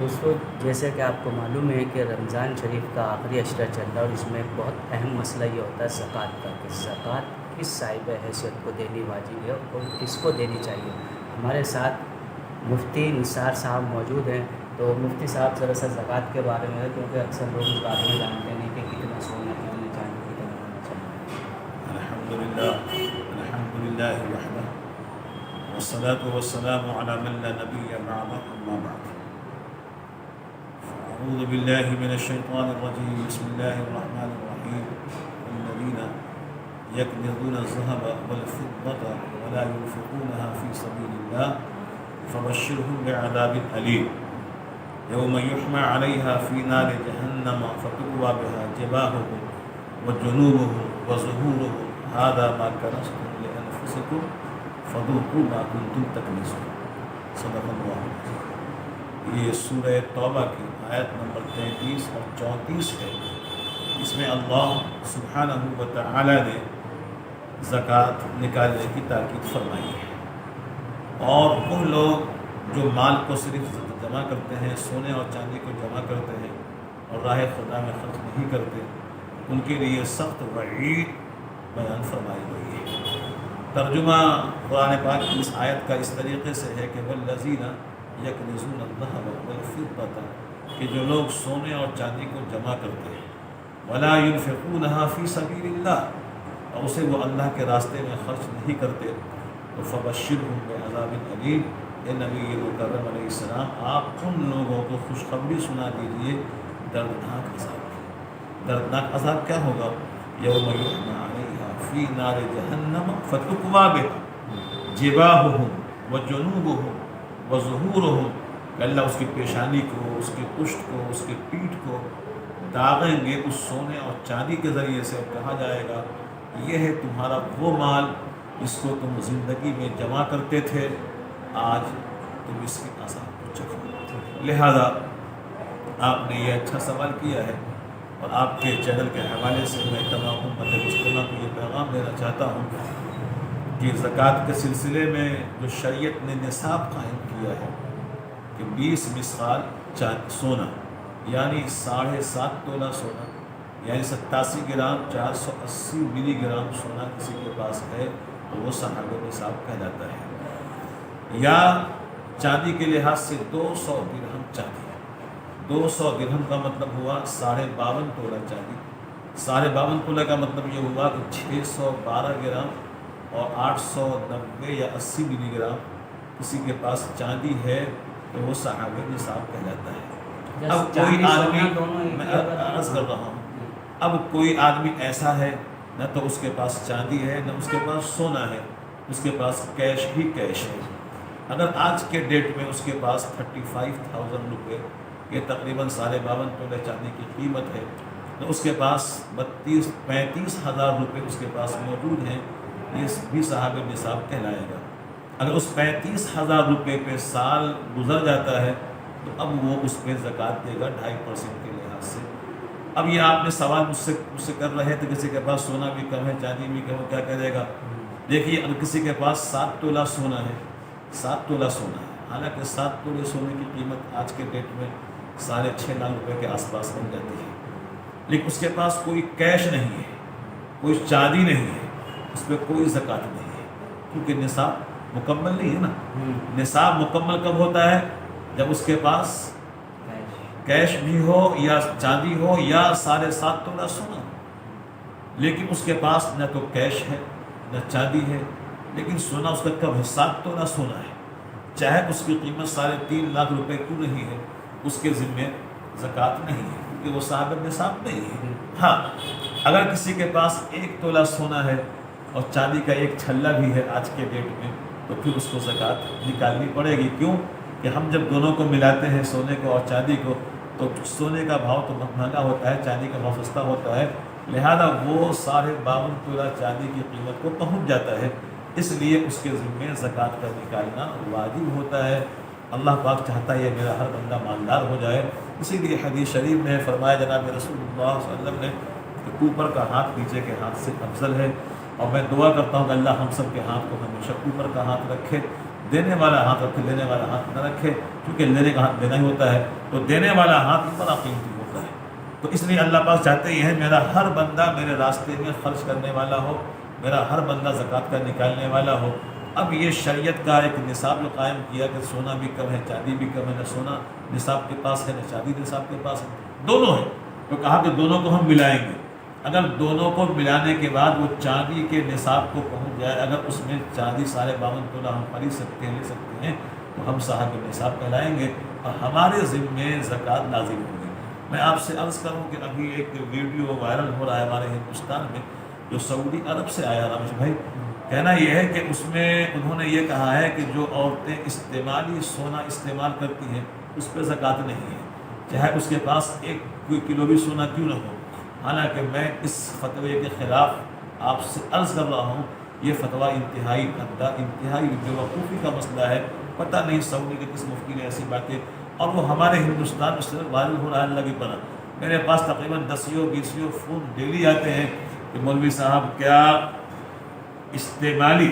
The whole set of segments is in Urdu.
دوستو، جیسے کہ آپ کو معلوم ہے کہ رمضان شریف کا آخری اشرہ چل رہا ہے، اور اس میں ایک بہت اہم مسئلہ یہ ہوتا ہے زکوٰۃ کا، کہ زکوٰۃ کس صاحب حیثیت کو دینی واجب ہے اور کس کو دینی چاہیے۔ ہمارے ساتھ مفتی نثار صاحب موجود ہیں، تو مفتی صاحب ذرا سا زکوٰۃ کے بارے میں ہے، کیونکہ اکثر لوگ اس بارے میں جانتے نہیں کہ کتنا سونا، کتنے چاندی، کتنا ہونا چاہیے۔ الحمد لله وحده والصلاة والسلام على من لا نبي بعده أما بعد أعوذ بالله من الشيطان الرجيم بسم الله الرحمن الرحيم الذين يكنزون الذهب والفضة ولا ينفقونها في سبيل الله فبشرهم بعذاب أليم يوم يحمى عليها في نار جهنم فتكوى بها جباههم وجنوبهم وظهورهم هذا ما كنزتم لأنفسكم فذوقوا ما كنتم تكنزون صدق اللہ العظیم۔ یہ سورہ توبہ کی آیت نمبر 33 اور 34 ہے۔ اس میں اللہ سبحانہ و تعالی نے زکوٰۃ نکالنے کی تاکید فرمائی ہے، اور وہ لوگ جو مال کو صرف جمع کرتے ہیں، سونے اور چاندی کو جمع کرتے ہیں اور راہ خدا میں خرچ نہیں کرتے، ان کے لیے سخت وعید بیان فرمائی گئی ہے۔ ترجمہ قرآن پاک کی اس آیت کا اس طریقے سے ہے کہ والذین یکنزون الذھب والفضة، کہ جو لوگ سونے اور چاندی کو جمع کرتے ہیں، ولا ينفقونها فی سبیل اللہ، اور اسے وہ اللہ کے راستے میں خرچ نہیں کرتے، تو فبشرهم بعذاب علیم، اے نبی مکرم علیہ السلام آپ ان لوگوں کو خوشخبری سنا دیجیے دردناک عذاب کی۔ دردناک عذاب کیا ہوگا؟ یوم یحمى علیہا فی نار جہنم فتکوی بہا جباہہم وجنوبہم وظہورہم، کہ اللہ اس کی پیشانی کو، اس کی پشت کو، اس کی پیٹھ کو داغیں گے اس سونے اور چاندی کے ذریعے سے، اور کہا جائے گا یہ ہے تمہارا وہ مال جس کو تم زندگی میں جمع کرتے تھے، آج تم اس کے عذاب کو چکھو۔ لہذا آپ نے یہ اچھا سوال کیا ہے، اور آپ کے چینل کے حوالے سے میں تمام امت مسلمہ کو یہ پیغام دینا چاہتا ہوں کہ زکوٰۃ کے سلسلے میں جو شریعت نے نصاب قائم کیا ہے کہ 20 مثقال سونا، یعنی 7.5 تولہ سونا، یعنی 87 گرام 480 ملی گرام سونا کسی کے پاس ہے تو وہ صاحب نصاب کہلاتا ہے، یا چاندی کے لحاظ سے 200 درہم چاندی۔ 200 درہم کا مطلب ہوا 52.5 تولہ چاندی۔ 52.5 تولہ کا مطلب یہ ہوا کہ 612 گرام اور 890 یا 80 ملی گرام کسی کے پاس چاندی ہے تو وہ صاحب نصاب کہلاتا ہے۔ اب کوئی آدمی، میں عرض کر رہا ہوں، اب کوئی آدمی ایسا ہے نہ تو اس کے پاس چاندی ہے نہ اس کے پاس سونا ہے، اس کے پاس کیش ہی کیش ہے۔ اگر آج کے ڈیٹ میں اس کے پاس 35,000 روپے، یہ تقریباً 52.5 تولہ چاندی کی قیمت ہے، تو اس کے پاس 35,000 روپے اس کے پاس موجود ہیں، یہ بھی صاحب نصاب کہلائے گا۔ اگر اس 35,000 روپے پہ سال گزر جاتا ہے تو اب وہ اس پہ زکوٰۃ دے گا 2.5% کے لحاظ سے۔ اب یہ آپ نے سوال مجھ سے کر رہے تھے، کسی کے پاس سونا بھی کم ہے، چاندی بھی کم ہے، کیا کرے گا؟ دیکھیے، اگر کسی کے پاس 7 تولہ سونا ہے، 7 تولہ سونا ہے، حالانکہ 7 تولے سونے کی قیمت آج کے ڈیٹ میں 6.5 لاکھ روپے کے آس پاس بن جاتی ہے، لیکن اس کے پاس کوئی کیش نہیں ہے، کوئی چاندی نہیں ہے، اس پہ کوئی زکوٰۃ نہیں ہے، کیونکہ نصاب مکمل نہیں ہے نا۔ نصاب مکمل کب ہوتا ہے؟ جب اس کے پاس کیش بھی ہو یا چاندی ہو یا 7.5 تولہ سونا، لیکن اس کے پاس نہ تو کیش ہے نہ چاندی ہے، لیکن سونا اس کا کب ہے؟ 7 تولہ سونا ہے، چاہے اس کی قیمت 3.5 لاکھ روپے کیوں نہیں ہے، اس کے ذمے زکوٰۃ نہیں ہے، کیونکہ وہ صاحب نصاب نہیں ہے۔ ہاں، اگر کسی کے پاس 1 تولہ سونا ہے اور چاندی کا 1 چھلا بھی ہے آج کے ڈیٹ میں، تو پھر اس کو زکوٰۃ نکالنی پڑے گی۔ کیوں کہ ہم جب دونوں کو ملاتے ہیں، سونے کو اور چاندی کو، تو سونے کا بھاؤ تو مہنگا ہوتا ہے، چاندی کا بھاؤ سستا ہوتا ہے، لہذا وہ 52.5 تولہ چاندی کی قیمت کو پہنچ جاتا ہے، اس لیے اس کے ذمے زکوٰۃ کا نکالنا واجب ہوتا ہے۔ اللہ پاک چاہتا ہے میرا ہر بندہ مالدار ہو جائے، اسی لیے حدیث شریف میں فرمایا جناب رسول اللہ صلی اللہ علیہ وسلم نے کہ اوپر کا ہاتھ نیچے کے ہاتھ سے افضل ہے، اور میں دعا کرتا ہوں کہ اللہ ہم سب کے ہاتھ کو ہمیشہ اوپر کا ہاتھ رکھے، دینے والا ہاتھ رکھے، لینے والا ہاتھ نہ رکھے، کیونکہ لینے کا ہاتھ دینا ہی ہوتا ہے، تو دینے والا ہاتھ بڑا قیمتی ہوتا ہے۔ تو اس لیے اللہ پاک چاہتے یہ ہے میرا ہر بندہ میرے راستے میں خرچ کرنے والا ہو، میرا ہر بندہ زکوٰۃ کا نکالنے والا ہو۔ اب یہ شریعت کا ایک نصاب جو قائم کیا کہ سونا بھی کم ہے، چاندی بھی کم ہے، نہ سونا نصاب کے پاس ہے، نہ چاندی نصاب کے پاس ہے، دونوں ہیں، تو کہا کہ دونوں کو ہم ملائیں گے۔ اگر دونوں کو ملانے کے بعد وہ چاندی کے نصاب کو پہنچ جائے، اگر اس میں چاندی 52.5 تولہ ہم خرید سکتے ہیں، لے سکتے ہیں، تو ہم صاحب نصاب کہلائیں گے اور ہمارے ذمے زکوٰۃ لازم ہوگی۔ میں آپ سے عرض کروں کہ ابھی ایک ویڈیو وائرل ہو رہا ہے ہمارے ہندوستان میں، جو سعودی عرب سے آیا رامش بھائی، کہنا یہ ہے کہ اس میں انہوں نے یہ کہا ہے کہ جو عورتیں استعمالی سونا استعمال کرتی ہیں اس پہ زکوٰۃ نہیں ہے، چاہے اس کے پاس 1 کلو بھی سونا کیوں نہ ہو۔ حالانکہ میں اس فتوے کے خلاف آپ سے عرض کر رہا ہوں، یہ فتویٰ انتہائی گندا، انتہائی بیوقوفی کا مسئلہ ہے۔ پتہ نہیں سعودی کے کس مفتی نے ایسی باتیں، اور وہ ہمارے ہندوستان میں صرف وائرل ہو رہا ہے اللہ کی پناہ۔ میرے پاس تقریباً 10-20 فون ڈیلی آتے ہیں کہ مولوی صاحب کیا استعمالی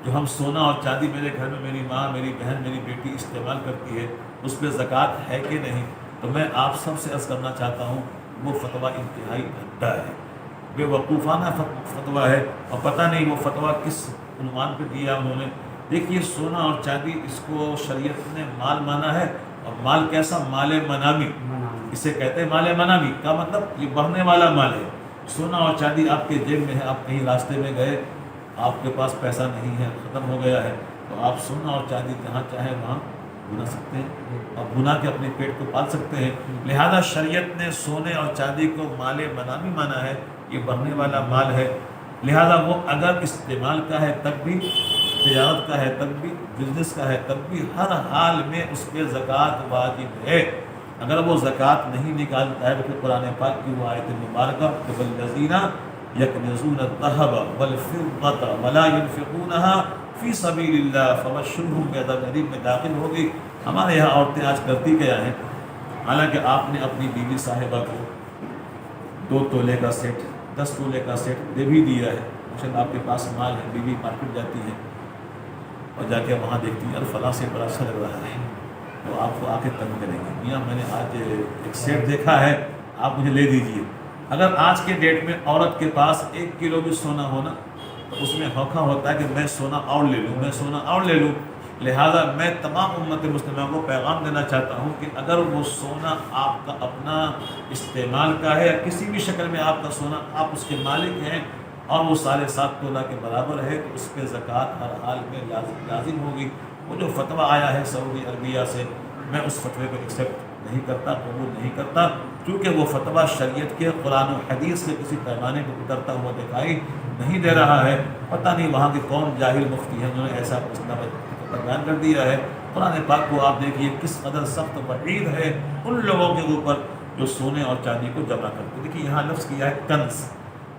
جو ہم سونا اور چاندی میرے گھر میں میری ماں، میری بہن، میری بیٹی استعمال کرتی ہے اس پہ زکوٰۃ ہے کہ نہیں؟ تو میں آپ سب سے عرض کرنا چاہتا ہوں وہ فتویٰ انتہائی گندا ہے، بے وقوفانہ فتویٰ ہے، اور پتہ نہیں وہ فتویٰ کس عنوان پہ دیا انہوں نے۔ دیکھیے سونا اور چاندی اس کو شریعت نے مال مانا ہے، اور مال کیسا؟ مال منامی، اسے کہتے ہیں مال منامی کا مطلب یہ بڑھنے والا مال ہے۔ سونا اور چاندی آپ کے جیب میں ہے، آپ کہیں راستے میں گئے، آپ کے پاس پیسہ نہیں ہے، ختم ہو گیا ہے، تو آپ سونا اور چاندی جہاں چاہے وہاں بنا سکتے ہیں اور بنا کے اپنے پیٹ کو پال سکتے ہیں۔ لہذا شریعت نے سونے اور چاندی کو مال منامی مانا ہے، یہ بڑھنے والا مال ہے، لہذا وہ اگر استعمال کا ہے تب بھی، تجارت کا ہے تب بھی، بزنس کا ہے تب بھی، ہر حال میں اس پہ زکوٰۃ واجب ہے۔ اگر وہ زکوٰۃ نہیں نکالتا ہے تو پھر قرآن پاک کی وہ آیت مبارکہ کہ والذین یکنزون الذہب والفضة ولا ينفقونها فی سبیل اللہ فبشرہم بعذاب الیم میں داخل ہوگی۔ ہمارے یہاں عورتیں آج کرتی کیا ہیں، حالانکہ آپ نے اپنی بیوی صاحبہ کو 2 تولے کا سیٹ، 10 تولے کا سیٹ دے بھی دیا ہے، شاید آپ کے پاس مال ہے، بیوی مارکیٹ جاتی ہے اور جا کے وہاں دیکھتی ہے یار فلاں سے بڑا اچھا لگ رہا ہے، تو آپ کو آ کے تنگ کریں گے، میاں میں نے آج ایک سیٹ دیکھا ہے آپ مجھے لے دیجئے۔ اگر آج کے ڈیٹ میں عورت کے پاس 1 کلو بھی سونا ہونا تو اس میں خوکھا ہوتا ہے کہ میں سونا اور لے لوں، میں سونا اور لے لوں۔ لہٰذا میں تمام امت مسلمہ کو پیغام دینا چاہتا ہوں کہ اگر وہ سونا آپ کا اپنا استعمال کا ہے یا کسی بھی شکل میں آپ کا سونا آپ اس کے مالک ہیں اور وہ 7.5 تولہ کے برابر ہے تو اس پہ زکوٰۃ ہر حال میں لازم ہوگی۔ وہ جو فتویٰ آیا ہے سعودی عربیہ سے، میں اس فتوے کو ایکسیپٹ نہیں کرتا، قبول نہیں کرتا، کیونکہ وہ فتویٰ شریعت کے قرآن و حدیث کے کسی پیمانے کو اترتا ہوا دکھائی نہیں دے رہا ہے۔ پتہ نہیں وہاں کے کون جاہل مفتی ہیں، انہوں نے ایسا مسئلہ بیان کر دیا ہے۔ قرآن پاک کو آپ دیکھیے کس قدر سخت وعید ہے ان لوگوں کے اوپر جو سونے اور چاندی کو جمع کرتے۔ دیکھیے یہاں لفظ کیا ہے کنز،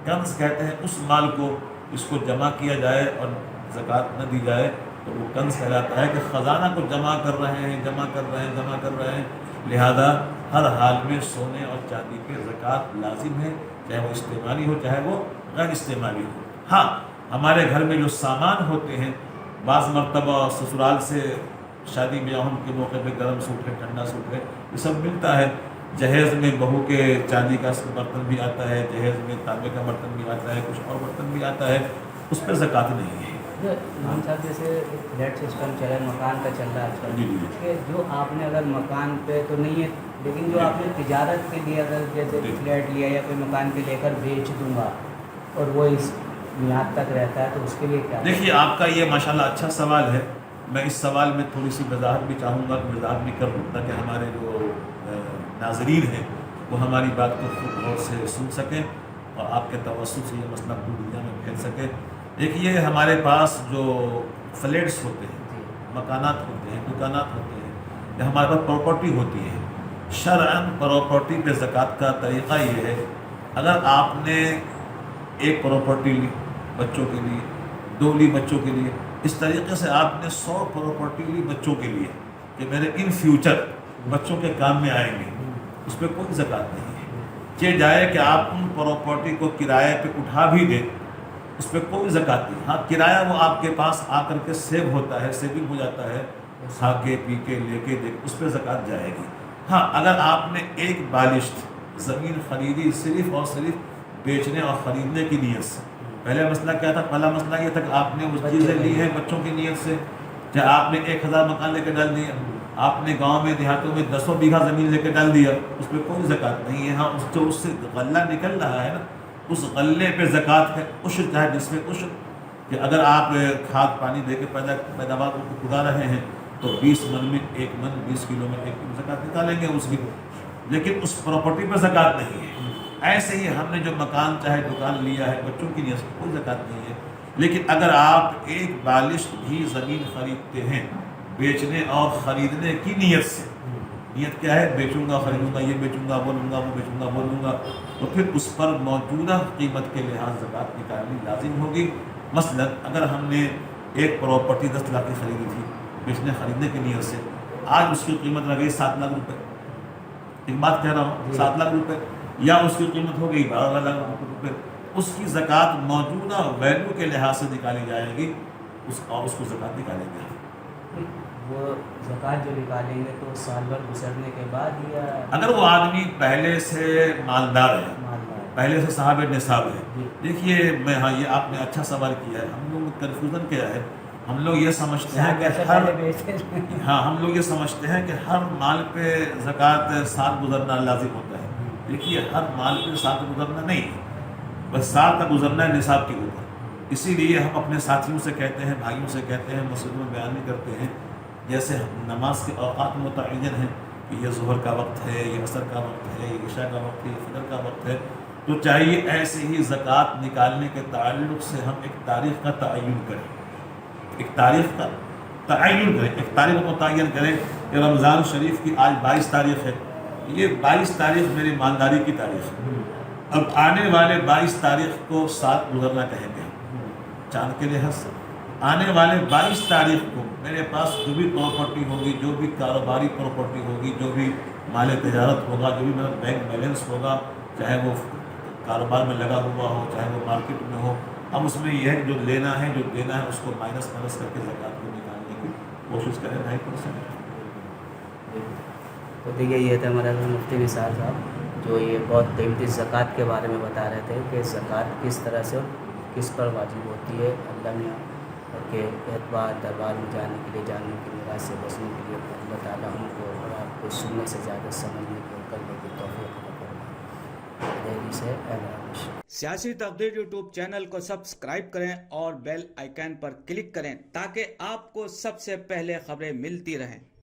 کنز کہتے ہیں اس مال کو اس کو جمع کیا جائے اور زکوٰۃ نہ دی جائے تو وہ کنز کہلاتا ہے کہ خزانہ کو جمع کر رہے ہیں، جمع کر رہے ہیں، جمع کر رہے ہیں۔ لہذا ہر حال میں سونے اور چاندی پہ زکوٰۃ لازم ہے، چاہے وہ استعمالی ہو چاہے وہ غیر استعمالی ہو۔ ہاں ہمارے گھر میں جو سامان ہوتے ہیں، بعض مرتبہ سسرال سے شادی بیاہوں کے موقع پہ گرم سوٹ ہے، ٹھنڈا سوٹ ہے، یہ سب ملتا ہے۔ جہیز میں بہو کے چاندی کا برتن بھی آتا ہے، جہیز میں تانبے کا برتن بھی آتا ہے، کچھ اور برتن بھی آتا ہے، اس پہ زکوٰۃ نہیں ہے۔ امام صاحب جیسے فلیٹ سسٹم چل رہا ہے، مکان کا چل رہا ہے آج جی کل، جی کہ جو آپ نے اگر مکان پہ تو نہیں ہے، لیکن جو آپ نے تجارت کے لیے اگر جیسے فلیٹ لیا یا کوئی مکان پہ لے کر بیچ دوں گا اور وہ اس میعاد تک رہتا ہے تو اس کے لیے کیا؟ دیکھیے آپ کا یہ ماشاءاللہ اچھا سوال ہے، میں اس سوال میں تھوڑی سی وضاحت بھی چاہوں گا، وضاحت بھی کروں تاکہ ہمارے جو ناظرین ہیں وہ ہماری بات کو خوب غور سے سن سکیں اور آپ کے توسط سے یہ مسئلہ پوری دنیا میں پھیل سکے۔ دیکھیے ہمارے پاس جو فلیٹس ہوتے ہیں، مکانات ہوتے ہیں، دکانات ہوتے ہیں، یا ہمارے پاس پراپرٹی ہوتی ہے، شرعاً پراپرٹی پہ زکوٰۃ کا طریقہ یہ ہے، اگر آپ نے ایک پراپرٹی لی بچوں کے لیے، 2 لی بچوں کے لیے، اس طریقے سے آپ نے 100 پراپرٹی لی بچوں کے لیے کہ میرے ان فیوچر بچوں کے کام میں آئیں گے، اس پہ کوئی زکوٰۃ نہیں ہے۔ یہ جائے کہ آپ ان پراپرٹی کو کرائے پہ اٹھا بھی دیں اس پہ کوئی زکوٰۃ نہیں. ہاں کرایہ وہ آپ کے پاس آ کر کے سیو ہوتا ہے، سیونگ ہو جاتا ہے، کھا کے پی کے لے کے دے، اس پہ زکوٰۃ جائے گی. ہاں اگر آپ نے ایک بالشت زمین خریدی صرف اور صرف بیچنے اور خریدنے کی نیت سے، پہلے مسئلہ کیا تھا؟ پہلا مسئلہ یہ تھا کہ آپ نے وہ چیزیں لی ہیں بچوں کی نیت سے، چاہے آپ نے 1000 مکان لے کے ڈال دیا، آپ نے گاؤں میں دیہاتوں میں 10 بیگھہ زمین لے کے ڈال دیا، اس پہ کوئی زکوٰۃ نہیں ہے. ہاں اس سے غلہ نکل رہا ہے نا، اس غلے پہ زکوٰۃ ہے، عشر چاہے جس میں عشر، کہ اگر آپ کھاد پانی دے کے پیداوار کو اگا رہے ہیں تو 20 من میں 1 من، 20 کلو میں 1 کلو زکوٰۃ نکالیں گے اس کی، لیکن اس پراپرٹی پہ زکوٰۃ نہیں ہے. ایسے ہی ہم نے جو مکان چاہے دکان لیا ہے بچوں کی نیت سے کوئی زکوٰۃ نہیں ہے. لیکن اگر آپ ایک بالشت بھی زمین خریدتے ہیں بیچنے اور خریدنے کی نیت سے، نیت کیا ہے؟ بیچوں گا، خریدوں گا، یہ بیچوں گا، وہ لوں گا، وہ بیچوں گا، وہ لوں گا، تو پھر اس پر موجودہ قیمت کے لحاظ زکوٰۃ نکالنی لازم ہوگی. مثلا اگر ہم نے ایک پراپرٹی 10 لاکھ کی خریدی تھی بیچنے خریدنے کی نیت سے، آج اس کی قیمت لگ گئی 7 لاکھ روپے، ایک بات کہہ رہا ہوں، 7 لاکھ روپے، یا اس کی قیمت ہو گئی 12 لاکھ روپے، اس کی زکوٰۃ موجودہ ویلیو کے لحاظ سے نکالی جائے گی، اور اس کو زکوٰۃ نکالیں گے. وہ زکوٰۃ جو نکالیں گے تو سال بھر گزرنے کے بعد، یا اگر وہ آدمی پہلے سے مالدار ہے، پہلے سے صاحب نصاب ہے. دیکھیے میں، ہاں یہ آپ نے اچھا سوال کیا ہے. ہم لوگ کنفیوژن کیا ہے، ہم لوگ یہ سمجھتے ہیں کہ ہم لوگ یہ سمجھتے ہیں کہ ہر مال پہ زکوٰۃ سال گزرنا لازم ہوتا ہے. دیکھیے ہر مال پہ سال گزرنا نہیں ہے، بس سال کا گزرنا ہے نصاب کے اوپر. اسی لیے ہم اپنے ساتھیوں سے کہتے ہیں، بھائیوں سے کہتے ہیں، مسجدوں میں بیان بھی کرتے ہیں، جیسے نماز کے اوقات متعین ہیں کہ یہ ظہر کا وقت ہے، یہ عصر کا وقت ہے، یہ عشاء کا وقت ہے، یہ فجر کا وقت ہے، تو چاہیے ایسے ہی زکوٰۃ نکالنے کے تعلق سے ہم ایک تاریخ کا تعین کریں، ایک تاریخ کا تعین کریں، ایک تاریخ متعین کریں کہ رمضان شریف کی آج 22 تاریخ ہے، یہ 22 تاریخ میری مالداری کی تاریخ ہے. اب آنے والے 22 تاریخ کو ساتھ گزرنا کہیں گے چاند کے لحاظ سے. آنے والے 22 تاریخ کو میرے پاس جو بھی پراپرٹی ہوگی، جو بھی کاروباری پراپرٹی ہوگی، جو بھی مال تجارت ہوگا، جو بھی میرا بینک بیلنس ہوگا، چاہے وہ کاروبار میں لگا ہوا ہو، چاہے وہ مارکیٹ میں ہو، اب اس میں یہ ہے جو لینا ہے، جو دینا ہے، اس کو مائنس کر کے زکوٰۃ کو نکالنے کی کوشش کریں 2.5%. تو دیکھیے یہ تھے ہمارے مفتی نثار صاحب، جو یہ بہت قیمتی زکوٰۃ کے بارے میں بتا رہے تھے کہ زکوٰۃ کس طرح سے کس پر واجب ہوتی ہے. اللہ میاں کے اعتبار دربار میں جانے کے لیے، جاننے کی نگاہ سے بچنے کے لیے اللہ تعالیٰ ہم کو اور آپ کو سننے سے زیادہ سمجھنے کی اور کرنے کی توفیق عطا فرمائے. دہلی سے سیاسی تقدیر یوٹیوب چینل کو سبسکرائب کریں اور بیل آئیکن پر کلک کریں تاکہ آپ کو سب سے پہلے خبریں ملتی رہیں.